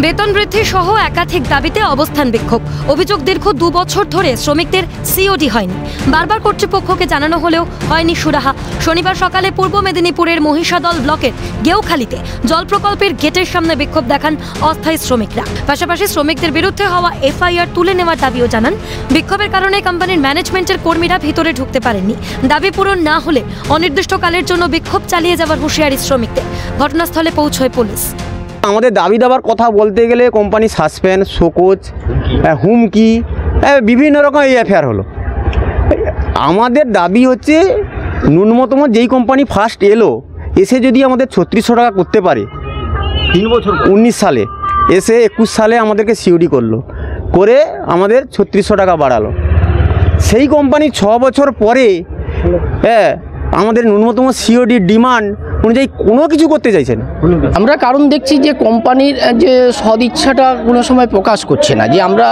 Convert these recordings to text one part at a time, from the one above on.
বেতন বৃদ্ধি সহ একাধিক দাবিতে অবস্থান বিক্ষোভ। অভিযোগ দীর্ঘ 2 বছর ধরে শ্রমিকদের সিওডি হয়নি। বারবার কর্তৃপক্ষকে জানানো হলেও হয়নি সুরাহা। শনিবার সকালে পূর্ব মেদিনীপুরের মহিষাদল ব্লকের গেউখালীতে জল প্রকল্পের গেটের সামনে বিক্ষোভ দেখান অস্থায়ী শ্রমিকরা। পাশাপাশি শ্রমিকদের বিরুদ্ধে হওয়া এফআইআর তুলে নেওয়ার দাবিও জানান। বিক্ষোভের কারণে কোম্পানির ম্যানেজমেন্টের কর্মীরা ভিতরে ঢুকতে পারেননি। দাবি পূরণ না হলে অনির্দিষ্টকালের জন্য বিক্ষোভ চালিয়ে যাওয়ার হুঁশিয়ারি শ্রমিকদের। ঘটনাস্থলে পৌঁছয় পুলিশ। আমাদের দাবি দাবার কথা বলতে গেলে কোম্পানি সাসপেন্ড, শোকজ, হুমকি, বিভিন্ন রকম এই অ্যাফেয়ার হলো। আমাদের দাবি হচ্ছে ন্যূনতম যেই কোম্পানি ফার্স্ট এলো এসে যদি আমাদের 3600 টাকা করতে পারে, 3 বছর 19 সালে এসে 21 সালে আমাদেরকে সিওডি করলো, করে আমাদের 3600 টাকা বাড়ালো। সেই কোম্পানি 6 বছর পরে আমাদের ন্যূনতম সিওডি ডিমান্ড অনুযায়ী কোনো কিছু করতে চাইছে না। আমরা কারণ দেখছি যে কোম্পানির যে সদিচ্ছাটা কোনো সময় প্রকাশ করছে না, যে আমরা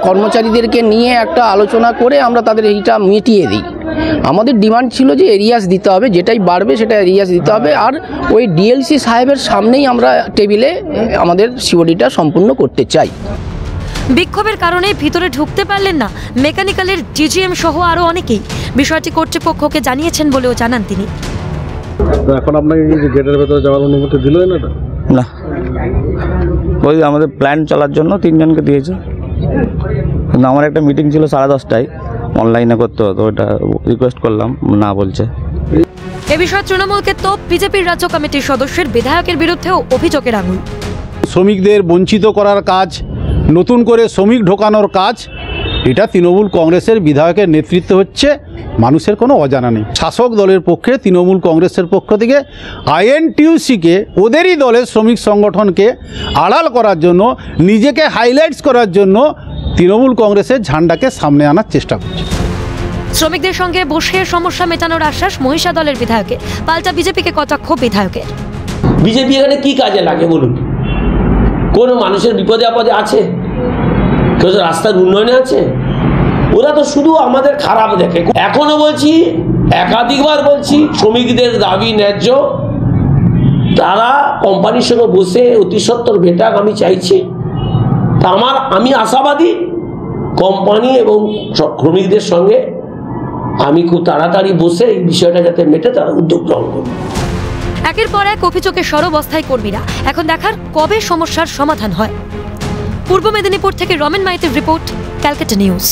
কর্মচারীদেরকে নিয়ে একটা আলোচনা করে আমরা তাদের এইটা মিটিয়ে দিই। আমাদের ডিমান্ড ছিল যে এরিয়াস দিতে হবে, যেটাই বাড়বে সেটা এরিয়াস দিতে হবে, আর ওই ডিএলসি সাহেবের সামনেই আমরা টেবিলে আমাদের সিওডিটা সম্পূর্ণ করতে চাই। বিক্ষোভের কারণে ভিতরে ঢুকতে পারলেন না মেকানিক্যালের ডিজিএম সহ আরও অনেকেই। বিষয়টি কর্তৃপক্ষকে জানিয়েছেন বলেও জানান তিনি। এখন আপনাকে গেটের ভেতরে যাওয়ার অনুমতি দিল না? ওই আমাদের প্ল্যান চলার জন্য 3 জনকে দিয়েছে, কিন্তু আমার একটা মিটিং ছিল 10:30টায়, অনলাইনে করতে হতো, ওইটা রিকোয়েস্ট করলাম, না বলছে। এ বিষয়ে তৃণমূলকে তোপ বিজেপির রাজ্য কমিটির সদস্যের বিধায়কের বিরুদ্ধেও অভিযোগের আঙুল। শ্রমিকদের বঞ্চিত করার কাজ, নতুন করে শ্রমিক ঢোকানোর কাজ, এটা তৃণমূল কংগ্রেসের বিধায়কের নেতৃত্বে হচ্ছে, মানুষের কোনো অজানা নেই। শাসক দলের পক্ষে তৃণমূল কংগ্রেসের পক্ষ থেকে আইএনটিইউসিকে, ওদেরই দলের শ্রমিক সংগঠনকে আড়াল করার জন্য, নিজেকে হাইলাইটস করার জন্য তৃণমূল কংগ্রেসের ঝান্ডাকে সামনে আনার চেষ্টা করছে। শ্রমিকদের সঙ্গে বসে সমস্যা মেটানোর আশ্বাস মহিষাদলের বিধায়কের, পাল্টা বিজেপিকে কটাক্ষ বিধায়কের। বিজেপি এখানে কি কাজে লাগে বলুন? কোনো মানুষের বিপদে আপদে আছে? কেউ রাস্তার উন্নয়নে আছে? ওরা তো শুধু আমাদের খারাপ দেখে। এখনো বলছি, একাধিকবার বলছি, শ্রমিকদের দাবি ন্যায্য, তারা কোম্পানির সঙ্গে বসে অতি সত্বর ভেটাক আমি চাইছি। তা আমি আশাবাদী কোম্পানি এবং শ্রমিকদের সঙ্গে আমি খুব তাড়াতাড়ি বসে এই বিষয়টা যাতে মেটে তারা উদ্যোগ গ্রহণ করবে। একের পর এক অভিযোগে সরব অস্থায়ী কর্মীরা। এখন দেখার কবে সমস্যার সমাধান হয়। পূর্ব মেদিনীপুর থেকে রমেন মাইতির রিপোর্ট, ক্যালকাটা নিউজ।